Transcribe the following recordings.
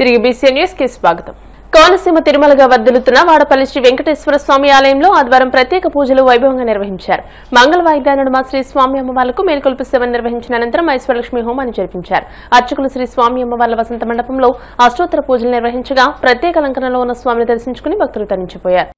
తిరిగి BCN news కి స్వాగతం. కోనసీమ తిరుమలగా వర్ధిల్లుతున్న వాడపల్లి శ్రీ వెంకటేశ్వర స్వామి ఆలయంలో ఆదివారం ప్రత్యేక పూజలు వైభవంగా నిర్వహించారు. మంగళ వాయిద్యాల నడుమ శ్రీ స్వామి అమ్మవార్లకు మేల్కొల్పు సేవను నిర్వహించిన అనంతరం ఐశ్వర్యలక్ష్మి హోమాన్ని జరిపించారు. అర్చకులు శ్రీ స్వామి అమ్మవార్ల వసంత మండపంలో అష్టోత్తర పూజలు నిర్వహించగా ప్రత్యేక అలంకరణలో ఉన్న స్వామిని దర్శించుకుని భక్తులు తరించిపోయారు.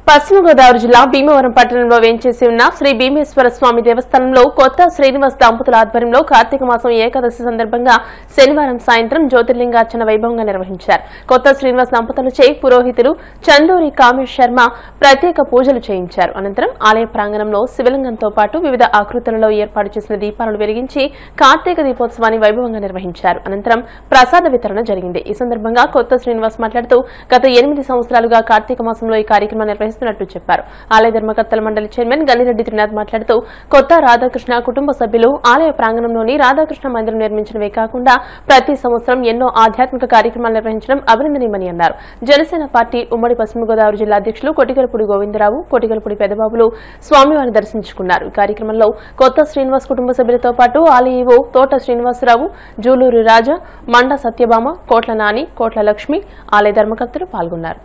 పశ్చిమ గోదావరి జిల్లా భీమవరం పట్టణంలో వేంచేసి ఉన్న శ్రీ భీమేశ్వర స్వామి దేవస్థానంలో కొత్త శ్రీనివాస్ దంపతుల ఆధ్వర్యంలో కార్తీక మాసం ఏకాదశి సందర్భంగా శనివారం సాయంత్రం జ్యోతిర్లింగార్చన వైభవంగా నిర్వహించారు. కొత్త శ్రీనివాస్ దంపతులచే పురోహితులు చందూరి కామేష్ శర్మ ప్రత్యేక పూజలు చేయించారు. అనంతరం ఆలయ ప్రాంగణంలో శివలింగంతో పాటు వివిధ ఆకృతులలో ఏర్పాటు చేసిన దీపాలను వెలిగించి కార్తీక దీపోత్సవాన్ని వైభవంగా నిర్వహించారు. అనంతరం ప్రసాద వితరణ జరిగింది. ఈ సందర్భంగా కొత్త శ్రీనివాస్ మాట్లాడుతూ గత 8 సంవత్సరాలుగా కార్తీక మాసంలో ఈ కార్యక్రమం నిర్వహిస్తున్నట్లు చెప్పారు. ఆలయ ధర్మకర్తల మండలి చైర్మన్ గనిరెడ్డి త్రినాథ్ మాట్లాడుతూ కొత్త రాధాకృష్ణ కుటుంబ సభ్యులు ఆలయ ప్రాంగణంలోని రాధాకృష్ణ మందిరం నిర్మించడమే కాకుండా ప్రతి సంవత్సరం ఎన్నో ఆధ్యాత్మిక కార్యక్రమాలు నిర్వహించడం అభినందనీయమని అన్నారు. జనసేన పార్టీ ఉమ్మడి పశ్చిమ గోదావరి జిల్లా అధ్యక్షులు కొటిగలపూడి గోవిందరావు, కొటిగలపూడి పెదబాబులు స్వామివారిని దర్శించుకున్నారు. ఈ కార్యక్రమంలో కొత్త శ్రీనివాస్ కుటుంబ సభ్యులతో పాటు ఆలయ ఈవో తోట శ్రీనివాసరావు, జూలూరు రాజా, మండ సత్యభామ, కోట్ల నాని, కోట్ల లక్ష్మి, ఆలయ ధర్మకర్తలు పాల్గొన్నారు.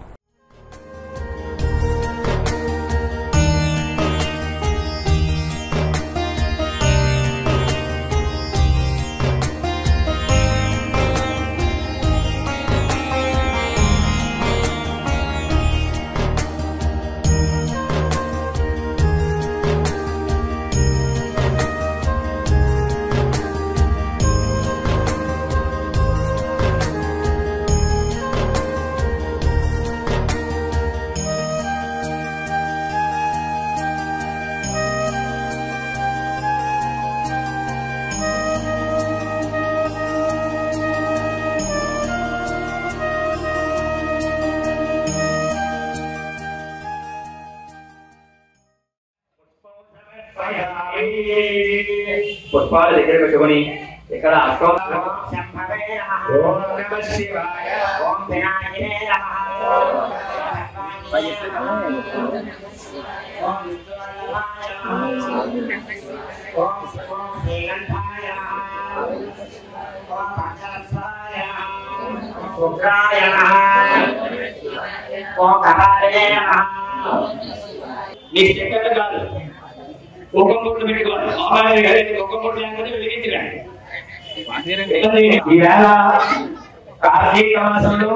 పుష్పాలు దగ్గర పెట్టుకుని ఇక్కడ నీకు చెక్కలు కాదు కుంకుమ బొట్లు పెట్టుకోండి. అమ్మాయి కుంకుమ బొట్లు లేకపోతే వెలిగించండి. ఈవేళ కార్తీక మాసంలో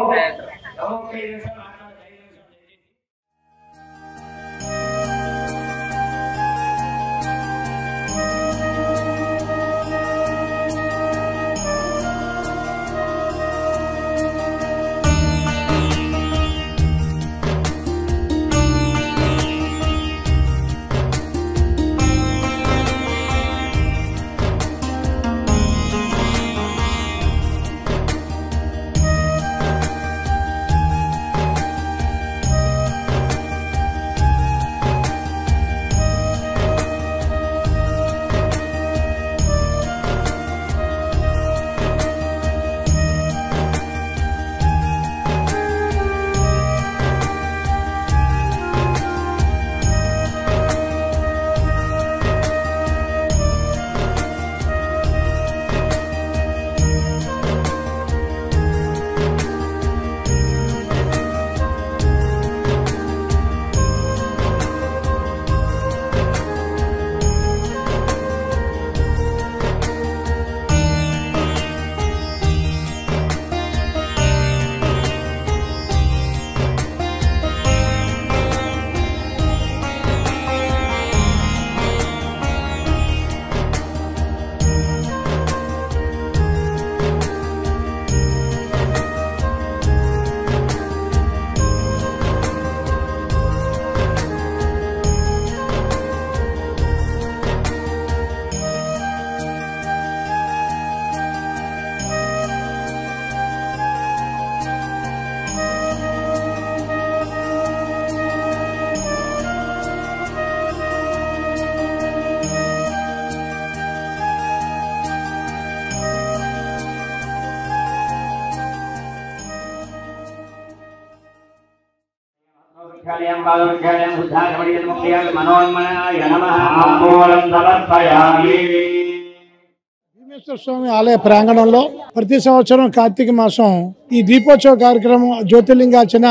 భీమేశ్వర స్వామి ఆలయ ప్రాంగణంలో ప్రతి సంవత్సరం కార్తీక మాసం ఈ దీపోత్సవ కార్యక్రమం జ్యోతిర్లింగార్చన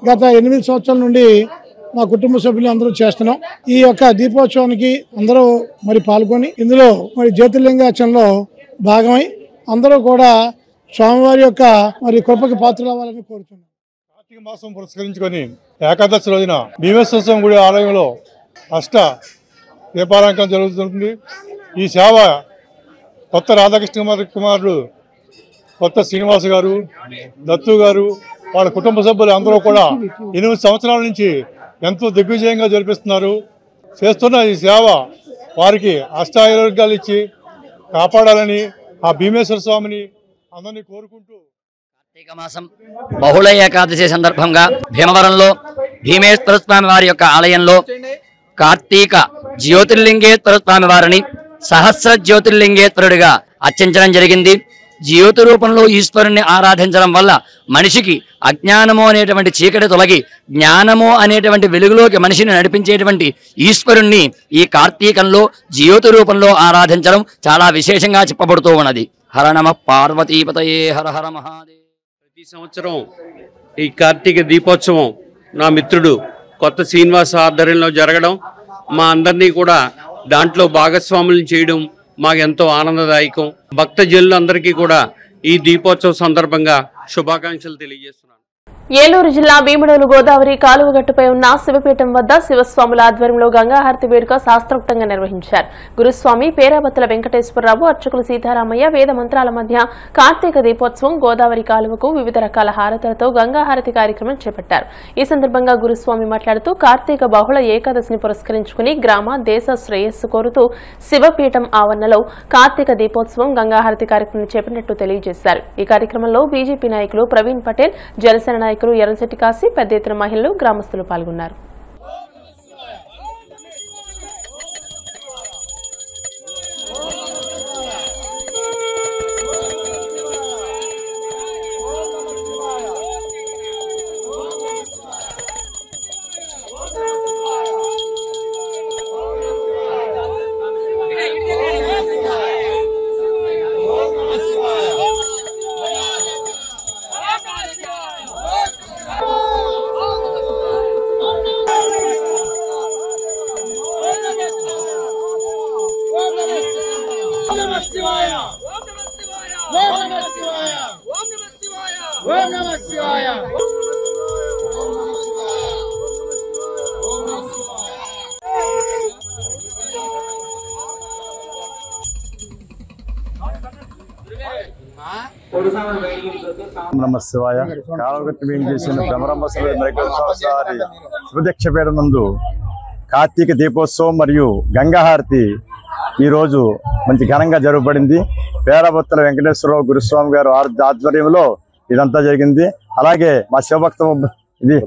గత 8 సంవత్సరాల నుండి మా కుటుంబ సభ్యులు అందరూ చేస్తున్నాం. ఈ యొక్క దీపోత్సవానికి అందరూ మరి పాల్గొని ఇందులో మరి జ్యోతిర్లింగార్చనలో భాగమై అందరూ కూడా స్వామివారి యొక్క మరి కృపకి పాత్రలు అవ్వాలని కోరుతున్నాం. కార్తీక మాసం పురస్కరించుకొని ఏకాదశి రోజున భీమేశ్వర స్వామి గుడి ఆలయంలో అష్ట దీపాలంకరణ జరుగుతుంది. ఈ సేవ కొత్త రాధాకృష్ణ కుమారుడు కొత్త శ్రీనివాస్ గారు, దత్తు గారు, వాళ్ళ కుటుంబ సభ్యులు అందరూ కూడా 8 సంవత్సరాల నుంచి ఎంతో దిగ్విజయంగా జరిపిస్తున్నారు. చేస్తున్న ఈ సేవ వారికి అష్టారోగ్యాలు ఇచ్చి కాపాడాలని ఆ భీమేశ్వర స్వామిని అందరినీ కోరుకుంటూ కార్తీక మాసం బహుళ ఏకాదశి సందర్భంగా భీమవరంలో భీమేశ్వర స్వామి వారి యొక్క ఆలయంలో కార్తీక జ్యోతిర్లింగేశ్వర స్వామి వారిని సహస్ర జ్యోతిర్లింగేశ్వరుడిగా అర్చించడం జరిగింది. జ్యోతి రూపంలో ఈశ్వరుణ్ణి ఆరాధించడం వల్ల మనిషికి అజ్ఞానము అనేటువంటి చీకటి తొలగి జ్ఞానము అనేటువంటి వెలుగులోకి మనిషిని నడిపించేటువంటి ఈశ్వరుణ్ణి ఈ కార్తీకంలో జ్యోతి రూపంలో ఆరాధించడం చాలా విశేషంగా చెప్పబడుతూ ఉన్నది. హర నమ పార్వతీపతయే హర హర మహాదేవ్. ప్రతి సంవత్సరం ఈ కార్తీక దీపోత్సవం నా మిత్రుడు కొత్త శ్రీనివాస ఆధ్వర్యంలో జరగడం, మా అందరినీ కూడా దాంట్లో భాగస్వాములను చేయడం మాకు ఎంతో ఆనందదాయకం. భక్తజనులందరికీ కూడా ఈ దీపోత్సవ సందర్భంగా శుభాకాంక్షలు తెలియజేస్తున్నాను. ఏలూరు జిల్లా భీమడోలు గోదావరి కాలువగట్టుపై ఉన్న శివపీఠం వద్ద శివస్వాముల ఆధ్వర్యంలో గంగాహారతి వేడుక శాస్త్రోక్తంగా నిర్వహించారు. గురుస్వామి పేరాబత్తుల వెంకటేశ్వరరావు, అర్చకులు సీతారామయ్య వేద మంత్రాల మధ్య కార్తీక దీపోత్సవం గోదావరి కాలువకు వివిధ రకాల హారతులతో గంగాహారతి కార్యక్రమం చేపట్టారు. ఈ సందర్భంగా గురుస్వామి మాట్లాడుతూ కార్తీక బహుళ ఏకాదశిని పురస్కరించుకుని గ్రామ దేశ శ్రేయస్సు కోరుతూ శివపీఠం ఆవరణలో కార్తీక దీపోత్సవం గంగాహారతి కార్యక్రమం చేపట్టినట్టు తెలియజేశారు. ఈ కార్యక్రమంలో బీజేపీ నాయకులు ప్రవీణ్ పటేల్, జనసేన నాయకులు ఎర్రశెట్టి కాశీ, పెద్ద ఎత్తున మహిళలు, గ్రామస్తులు పాల్గొన్నారు. నమ శివాయ. కాలగట్టి మేము చేసిన బ్రహ్మరమ్మశ్రీ శివదీక్షపేట నందు కార్తీక దీపోత్సవం మరియు గంగాహారతి ఈరోజు మంచి ఘనంగా జరగబడింది. పేరాబత్తుల వెంకటేశ్వరరావు గురుస్వామి గారు ఆధ్వర్యంలో ఇదంతా జరిగింది. అలాగే మా శివభక్త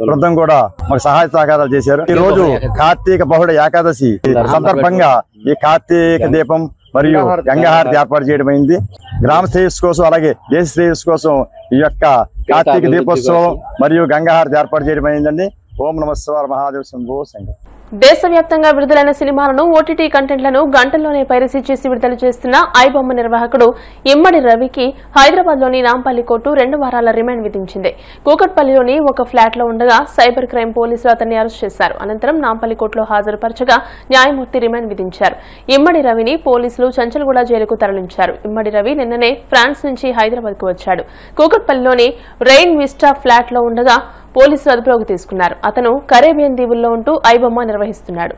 బృందం కూడా మాకు సహాయ సహకారాలు చేశారు. ఈ రోజు కార్తీక బహుళ ఏకాదశి సందర్భంగా ఈ కార్తీక దీపం మరియు గంగాహారతి ఏర్పాటు చేయడం అయింది. గ్రామ శ్రేయస్సు కోసం అలాగే దేశ శ్రేయస్సు కోసం ఈ యొక్క కార్తీక దీపోత్సవం మరియు గంగాహారతి ఏర్పాటు చేయడం అయిందండి. ఓం నమః శివాయ. మహాదేవ్ శంభో శంకర్. దేశవ్యాప్తంగా విడుదలైన సినిమాలను ఓటీటీ కంటెంట్లను గంటల్లోనే పైరసీ చేసి విడుదల చేస్తున్న ఐబొమ్మ నిర్వాహకుడు ఇమ్మడి రవికి హైదరాబాద్లోని నాంపల్లి కోర్టు 2 వారాల రిమాండ్ విధించింది. కూకట్పల్లిలోని ఒక ఫ్లాట్లో ఉండగా సైబర్ క్రైమ్ పోలీసులు అతన్ని అరెస్ట్ చేశారు. అనంతరం నాంపల్లి కోర్టులో హాజరుపరచగా న్యాయమూర్తి రిమాండ్ విధించారు. ఇమ్మడి రవిని పోలీసులు చంచల్గూడ జైలుకు తరలించారు. ఇమ్మడి రవి నిన్ననే ఫ్రాన్స్ నుంచి హైదరాబాద్ కు వచ్చాడు. కూకట్పల్లిలోని రెయిన్ విస్టా ఫ్లాట్లో ఉండగా పోలీసులు అదుపులోకి తీసుకున్నారు. అతను కరేబియన్ దీవుల్లో ఉంటూ ఐబొమ్మ నిర్వహిస్తున్నాడు.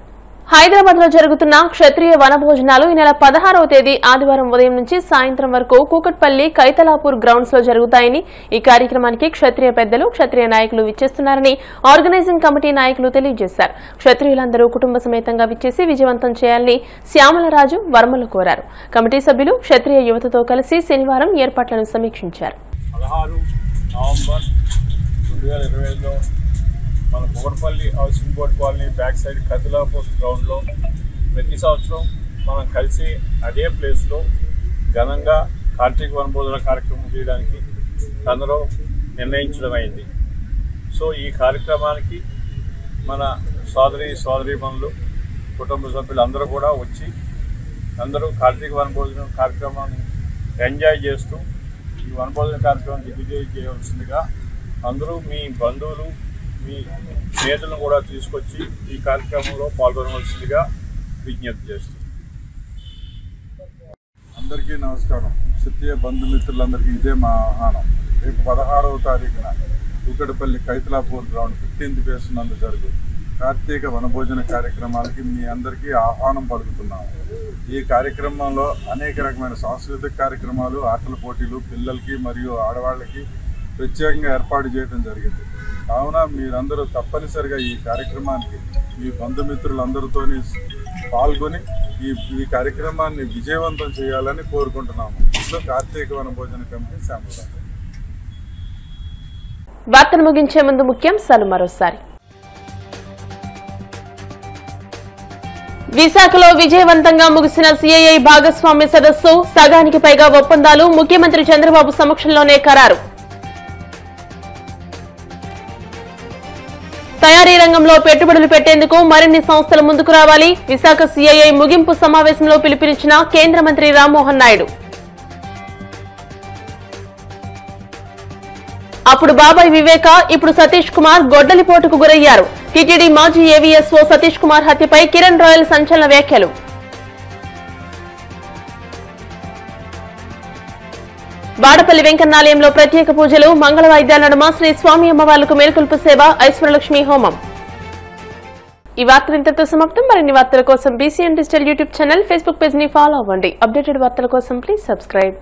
హైదరాబాద్ లో జరుగుతున్న క్షత్రియ వనభోజనాలు ఈ నెల 16వ తేదీ ఆదివారం ఉదయం నుంచి సాయంత్రం వరకు కూకట్పల్లి కైతలాపూర్ గ్రౌండ్స్ లో జరుగుతాయని, ఈ కార్యక్రమానికి క్షత్రియ పెద్దలు, క్షత్రియ నాయకులు విచ్చేస్తున్నారని ఆర్గనైజింగ్ కమిటీ నాయకులు తెలియజేశారు. క్షత్రియులందరూ కుటుంబ సమేతంగా విచ్చేసి విజయవంతం చేయాలని శ్యామలరాజు వర్మలు కోరారు. కమిటీ సభ్యులు క్షత్రియ యువతతో కలిసి శనివారం ఏర్పాట్లను సమీక్షించారు. 2025లో మన Kukatpally housing board colony back side Kathilapur గ్రౌండ్లో ప్రతి సంవత్సరం మనం కలిసి అదే ప్లేస్లో ఘనంగా కార్తీక వనభోజన కార్యక్రమం చేయడానికి అందరూ నిర్ణయించడం అయింది. సో ఈ కార్యక్రమానికి మన సోదరీమణులు కుటుంబ సభ్యులు అందరూ కూడా వచ్చి అందరూ కార్తీక వనభోజనం కార్యక్రమాన్ని ఎంజాయ్ చేస్తూ ఈ వనభోజన కార్యక్రమాన్ని దిగ్విజయం చేయవలసిందిగా అందరూ మీ బంధువులు మీ స్నేహితులను కూడా తీసుకొచ్చి ఈ కార్యక్రమంలో పాల్గొనవలసిందిగా విజ్ఞప్తి చేస్తుంది. అందరికీ నమస్కారం. క్షత్రియ బంధుమిత్రులందరికీ ఇదే మా ఆహ్వానం. రేపు 16వ తారీఖున Kukatpally Kaithalapur ground 15th phase నందు జరుగు కార్తీక వనభోజన కార్యక్రమాలకి మీ అందరికీ ఆహ్వానం పలుకుతున్నాము. ఈ కార్యక్రమంలో అనేక రకమైన సాంస్కృతిక కార్యక్రమాలు, ఆటల పోటీలు పిల్లలకి మరియు ఆడవాళ్ళకి ప్రత్యేకంగా ఏర్పాటు చేయడం జరిగింది. కావున మీరందరూ తప్పనిసరిగా ఈ కార్యక్రమానికి మీ బంధుమిత్రులందరితో పాల్గొని ఈ కార్యక్రమాన్ని విజయవంతం చేయాలని కోరుకుంటున్నాము. ఇందులో కార్తీక వనభోజన కమిటీ శాంపుల్. వార్తలు ముగించే ముందు ముఖ్యాంశాలు మరోసారి. విశాఖలో విజయవంతంగా ముగిసిన సిఐఐ భాగస్వామ్య సదస్సు, సగానికి పైగా ఒప్పందాలు, ముఖ్యమంత్రి చంద్రబాబు సమక్షంలోనే ఖరారు. తయారీ రంగంలో పెట్టుబడులు పెట్టేందుకు మరిన్ని సంస్థలు ముందుకు రావాలి. విశాఖ సిఐఐ ముగింపు సమావేశంలో పిలుపునిచ్చిన కేంద్ర మంత్రి రామ్మోహన్ నాయుడు. అప్పుడు బాబాయ్ వివేక, ఇప్పుడు సతీష్ కుమార్ గొడ్డలిపోటుకు గురయ్యారు. టీటీడీ మాజీ ఏవీఎస్ఓ సతీష్ కుమార్ హత్యపై కిరణ్ రాయల్ సంచలన వ్యాఖ్యలు. వాడపల్లి వెంకన్నాలయంలో ప్రత్యేక పూజలు, మంగళ వాయిద్యాల నడుమ శ్రీ స్వామి అమ్మవార్లకు మేల్కొల్పు సేవ, ఐశ్వర్యలక్ష్మి హోమం. ఈ వార్తలు ఇంతటితో సమాప్తం. మరిన్ని వార్తల కోసం BCN digital YouTube channel, Facebook page ని ఫాలో అవ్వండి. అప్డేటెడ్ వార్తల కోసం ప్లీజ్ సబ్స్క్రైబ్.